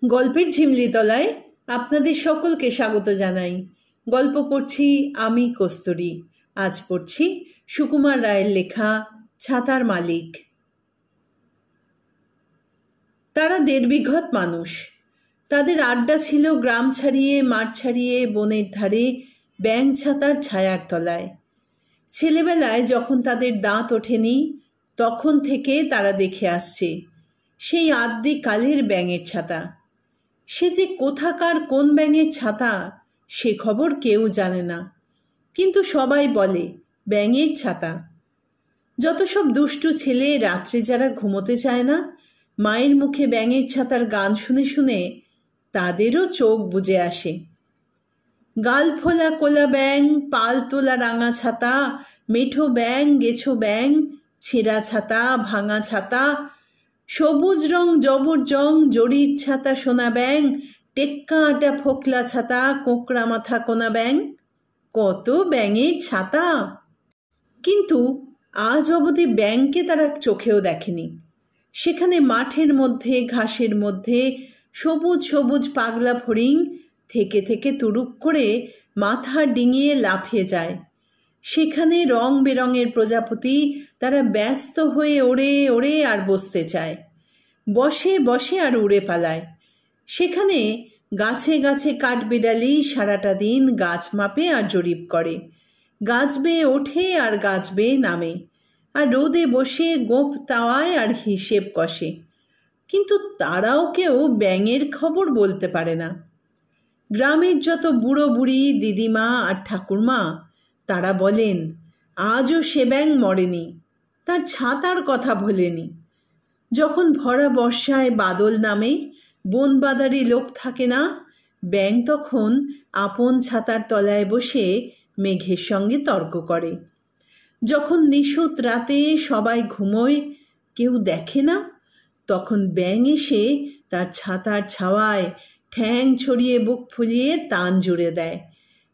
গল্পের ঝিমলি তলায় আপনাদের সকলকে স্বাগত জানাই। গল্প পড়ছি আমি কস্তুরী। আজ পড়ছি সুকুমার রায়ের লেখা ছাতার মালিক। তারা 1.5 বিঘত মানুষ। তাদের আড্ডা ছিল গ্রাম ছাড়িয়ে, মাঠ ছাড়িয়ে, বনের ধারে, ব্যাঙ ছাতার ছায়ার তলায়। ছেলেবেলায় যখন তাদের দাঁত ওঠেনি তখন থেকে তারা দেখে আসছে সেই আদ্যি কালের ব্যাঙের ছাতা। সে যে কোথাকার কোন ব্যাঙের ছাতা সে খবর কেউ জানে না, কিন্তু সবাই বলে ব্যাঙের ছাতা। যত সব দুষ্টু ছেলে রাত্রে যারা ঘুমোতে চায় না, মায়ের মুখে ব্যাঙের ছাতার গান শুনে শুনে তাদেরও চোখ বুজে আসে। গাল ফোলা কোলা ব্যাঙ, পাল তোলা রাঙা ছাতা, মেঠো ব্যাঙ, গেছো ব্যাঙ, ছেঁড়া ছাতা, ভাঙা ছাতা, সবুজ রং জবর জং, জরির ছাতা সোনা ব্যাঙ, টেক্কা আটা ফোকলা ছাতা, কোঁকড়া মাথা কোনা ব্যাঙ, কত ব্যাঙের ছাতা। কিন্তু আজ অবধি ব্যাঙকে তারা চোখেও দেখেনি। সেখানে মাঠের মধ্যে, ঘাসের মধ্যে সবুজ সবুজ পাগলা ফড়িং থেকে থেকে তুরুক করে মাথা ডিঙিয়ে লাফিয়ে যায়। সেখানে রং বেরঙের প্রজাপতি তারা ব্যস্ত হয়ে ওড়ে ওড়ে আর বসতে চায়, বসে বসে আর উড়ে পালায়। সেখানে গাছে গাছে কাঠবিড়ালি সারাটা দিন গাছ মাপে আর জরিপ করে, গাছ বেয়ে ওঠে আর গাছ বেয়ে নামে, আর রোদে বসে গোঁফ তাওয়ায় আর হিসেব কষে। কিন্তু তারাও কেউ ব্যাঙের খবর বলতে পারে না। গ্রামের যত বুড়ো বুড়ি, দিদিমা আর ঠাকুরমা তারা বলেন আজও সে ব্যাঙ মরেনি, তার ছাতার কথা ভোলেনি। যখন ভরা বর্ষায় বাদল নামে, বন বাদারি লোক থাকে না, ব্যাঙ তখন আপন ছাতার তলায় বসে মেঘের সঙ্গে তর্ক করে। যখন নিশুত রাতে সবাই ঘুমোয়, কেউ দেখে না, তখন ব্যাঙ এসে তার ছাতার ছাওয়ায় ঠ্যাং ছড়িয়ে বুক ফুলিয়ে তান জুড়ে দেয়,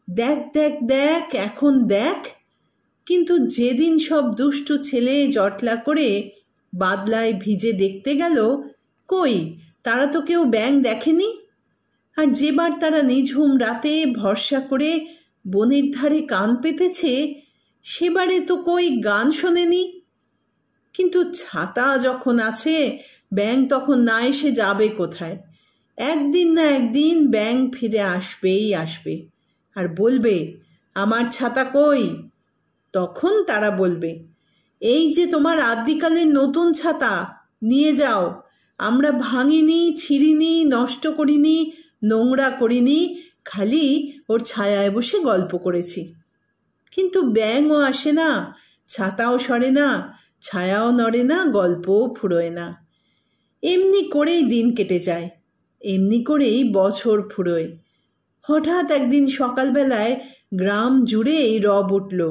দেখ দেখ দেখ এখন দেখ। কিন্তু যেদিন সব দুষ্টু ছেলে জটলা করে বাদলায় ভিজে দেখতে গেল, কই তারা তো কেউ ব্যাঙ দেখেনি। আর যেবার তারা নিঝুম রাতে ভরসা করে বনের ধারে কান পেতেছে, সেবারে তো কই গান শোনেনি। কিন্তু ছাতা যখন আছে, ব্যাঙ তখন না এসে যাবে কোথায়? একদিন না একদিন ব্যাঙ ফিরে আসবেই আসবে, আর বলবে আমার ছাতা কই? তখন তারা বলবে এই যে তোমার আদ্যিকালের নতুন ছাতা, নিয়ে যাও। আমরা ভাঙিনি, ছিঁড়িনি, নষ্ট করিনি, নোংরা করিনি, খালি ওর ছায়ায় বসে গল্প করেছি। কিন্তু ব্যাঙও আসে না, ছাতাও সরে না, ছায়াও নড়ে না, গল্পও ফুরোয় না। এমনি করেই দিন কেটে যায়, এমনি করেই বছর ফুরোয়। হঠাৎ একদিন সকালবেলায় গ্রাম জুড়ে এই রব উঠল,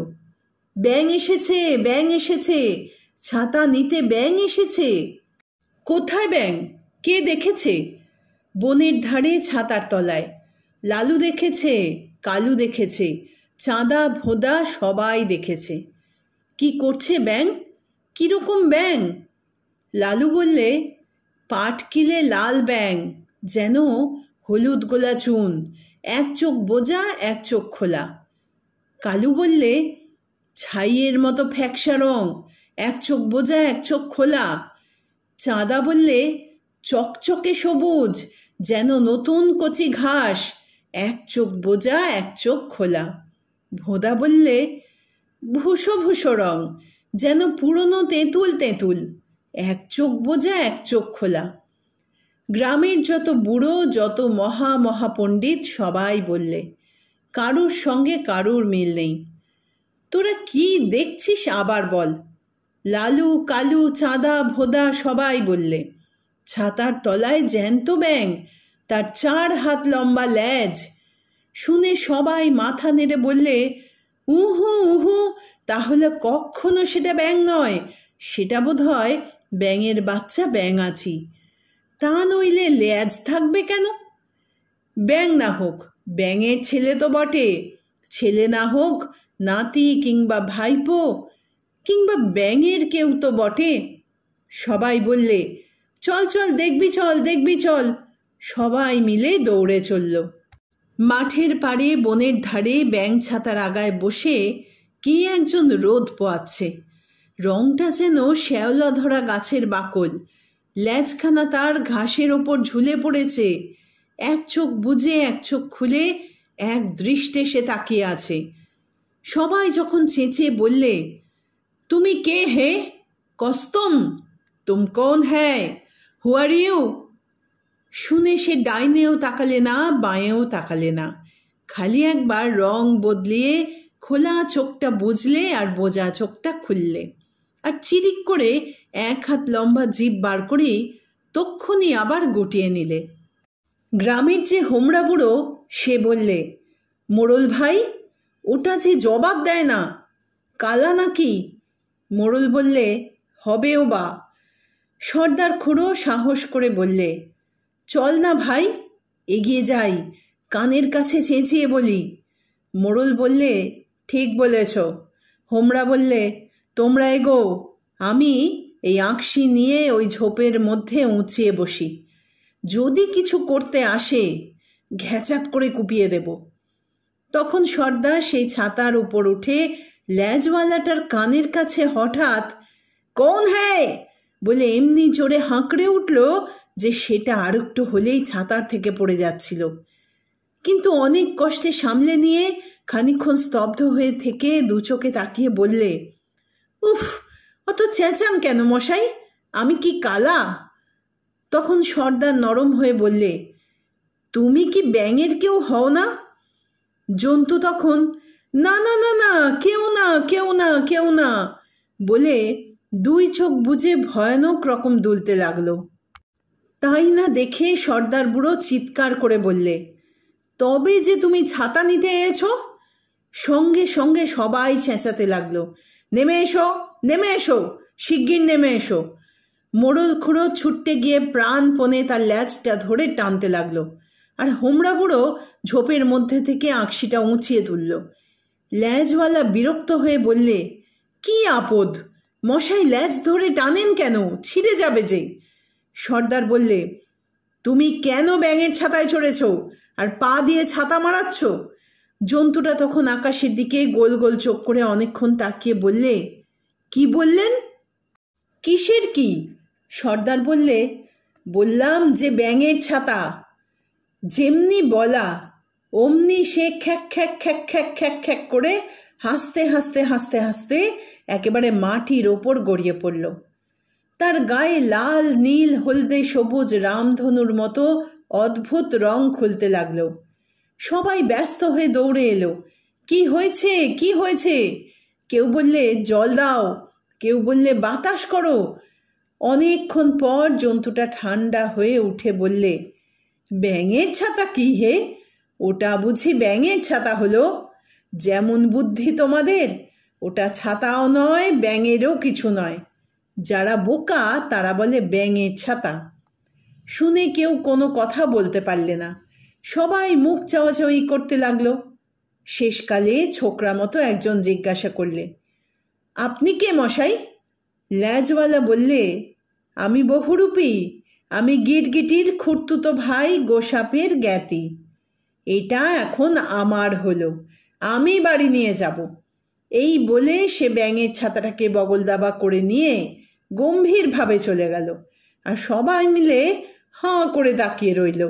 ব্যাঙ এসেছে, ব্যাঙ এসেছে, ছাতা নিতে ব্যাঙ এসেছে। কোথায় ব্যাঙ? কে দেখেছে? বনের ধারে ছাতার তলায়। লালু দেখেছে, কালু দেখেছে, চাঁদা ভোদা সবাই দেখেছে। কি করছে ব্যাঙ? কিরকম ব্যাঙ? লালু বললে পাটকিলে লাল ব্যাঙ, যেন হলুদ গোলা চুন, এক চোখ বোজা এক চোখ খোলা। কালু বললে ছাইয়ের মতো ফ্যাকসা রং, এক চোখ বোজা এক চোখ খোলা। চাঁদা বললে চকচকে সবুজ, যেন নতুন কচি ঘাস, এক চোখ বোজা এক চোখ খোলা। ভোদা বললে ভুসো ভুসো রং, যেন পুরনো তেঁতুল তেঁতুল, এক চোখ বোজা এক চোখ খোলা। গ্রামের যত বুড়ো, যত মহা মহা পণ্ডিত সবাই বললে, কারুর সঙ্গে কারুর মিল নেই। তোরা কি দেখছিস আবার বল? লালু, কালু, চাঁদা, ভোদা সবাই বললে ছাতার তলায় জ্যান্ত ব্যাঙ, তার 4 হাত লম্বা লেজ। শুনে সবাই মাথা নেড়ে বললে উহু উহু, তাহলে কখনো সেটা ব্যাঙ নয়, সেটা বোধহয় ব্যাঙের বাচ্চা ব্যাঙাচি। তা নইলে লেজ থাকবে কেন? ব্যাঙ না হোক, ব্যাঙের ছেলে তো বটে, ছেলে না হোক নাতি কিংবা ভাইপো, কিংবা ব্যাঙের কেউ তো বটে। সবাই বললে চল চল দেখবি চল, দেখবি চল। সবাই মিলে দৌড়ে চলল। মাঠের পাড়ে বনের ধারে ব্যাঙ ছাতার আগায় বসে কে একজন রোদ পোয়াচ্ছে। রংটা যেন শ্যাওলা ধরা গাছের বাকল। ল্যাজখানা তার ঘাসের ওপর ঝুলে পড়েছে। এক চোখ বুজে এক চোখ খুলে এক দৃষ্টে সে তাকিয়ে আছে। সবাই যখন চেঁচিয়ে বললে, তুমি কে হে? কস্তম, তুম কোন হ্যায়, হু আর ইউ? শুনে সে ডাইনেও তাকালে না, বাঁয়েও তাকালে না। খালি একবার রং বদলিয়ে খোলা চোখটা বুঝলে আর বোজা চোখটা খুললে, আর চিরিক করে এক হাত লম্বা জিভ বার করে তক্ষুনি আবার গুটিয়ে নিলে। গ্রামের যে হোমরা বুড়ো সে বললে, মোড়ল ভাই, ওটা যে জবাব দেয় না, কালা নাকি? মোড়ল বললে, হবেও বা। সর্দার খুড়ো সাহস করে বললে, চল না ভাই, এগিয়ে যাই, কানের কাছে চেঁচিয়ে বলি। মোড়ল বললে, ঠিক বলেছ। হোমরা বললে, তোমরা এগো, আমি এই আঁকশি নিয়ে ওই ঝোপের মধ্যে উঁচিয়ে বসি। যদি কিছু করতে আসে ঘ্যাচাত করে কুপিয়ে দেব। তখন সর্দার সেই ছাতার উপর উঠে ল্যাজওয়ালাটার কানের কাছে হঠাৎ কোন হ্যায় বলে এমনি জোরে হাঁকড়ে উঠল যে সেটা আর একটু হলেই ছাতার থেকে পড়ে যাচ্ছিল। কিন্তু অনেক কষ্টে সামলে নিয়ে খানিকক্ষণ স্তব্ধ হয়ে থেকে দু চোখে তাকিয়ে বললে, উফ, অত চেঁচান কেন মশাই, আমি কি কালা? তখন সর্দার নরম হয়ে বললে, তুমি কি ব্যাঙের কেউ হও না? জন্তু তখন না না না না, কেউ না, কেউ না, কেউ না বলে দুই চোখ বুজে ভয়ানক রকম দুলতে লাগলো। তাই না দেখে সর্দার বুড়ো চিৎকার করে বললে, তবে যে তুমি ছাতা নিতে এসো? সঙ্গে সঙ্গে সবাই চেঁচাতে লাগলো, নেমে এসো, নেমে এসো, শিগগির নেমে এসো। মোড়ল খুড়ো ছুটতে গিয়ে প্রাণপণে তার ল্যাজটা ধরে টানতে লাগলো, আর হোমরা বুড়ো ঝোপের মধ্যে থেকে আঁকশিটা উঁচিয়ে তুলল। ল্যাজওয়ালা বিরক্ত হয়ে বললে, কি আপদ, মশাই ল্যাজ ধরে টানেন কেন, ছিঁড়ে যাবে যে। সর্দার বললে, তুমি কেন ব্যাঙের ছাতায় চড়েছ আর পা দিয়ে ছাতা মারাচ্ছ? জন্তুটা তখন আকাশের দিকে গোল গোল চোখ করে অনেকক্ষণ তাকিয়ে বললে, কি বললেন? কিসের কি? সর্দার বললে, বললাম যে ব্যাঙের ছাতা। যেমনি বলা অমনি সে খ্যাক খ্যাক খ্যাক খ্যাক খ্যাক খ্যাক করে হাসতে হাসতে হাসতে হাসতে একেবারে মাটির ওপর গড়িয়ে পড়ল। তার গায়ে লাল, নীল, হলদে, সবুজ রামধনুর মতো অদ্ভুত রং খুলতে লাগলো। সবাই ব্যস্ত হয়ে দৌড়ে এলো, কি হয়েছে, কি হয়েছে? কেউ বললে, জল দাও, কেউ বললে, বাতাস করো। অনেকক্ষণ পর জন্তুটা ঠান্ডা হয়ে উঠে বললে, ব্যাঙের ছাতা কি হে? ওটা বুঝি ব্যাঙের ছাতা হলো? যেমন বুদ্ধি তোমাদের, ওটা ছাতাও নয়, ব্যাঙেরও কিছু নয়। যারা বোকা তারা বলে ব্যাঙের ছাতা। শুনে কেউ কোনো কথা বলতে পারলে না, সবাই মুখ চাওয়াচাওয়ি করতে লাগলো। শেষকালে ছোকরা মতো একজন জিজ্ঞাসা করলে, আপনি কে মশাই? ল্যাজওয়ালা বললে, আমি বহুরূপী, আমি গিটগিটির খুড়তুতো ভাই গোসাপের জ্ঞাতি। এটা এখন আমার হলো, আমি বাড়ি নিয়ে যাব। এই বলে সে ব্যাঙের ছাতাটাকে বগল দাবা করে নিয়ে গম্ভীরভাবে চলে গেল, আর সবাই মিলে হাঁ করে তাকিয়ে রইল।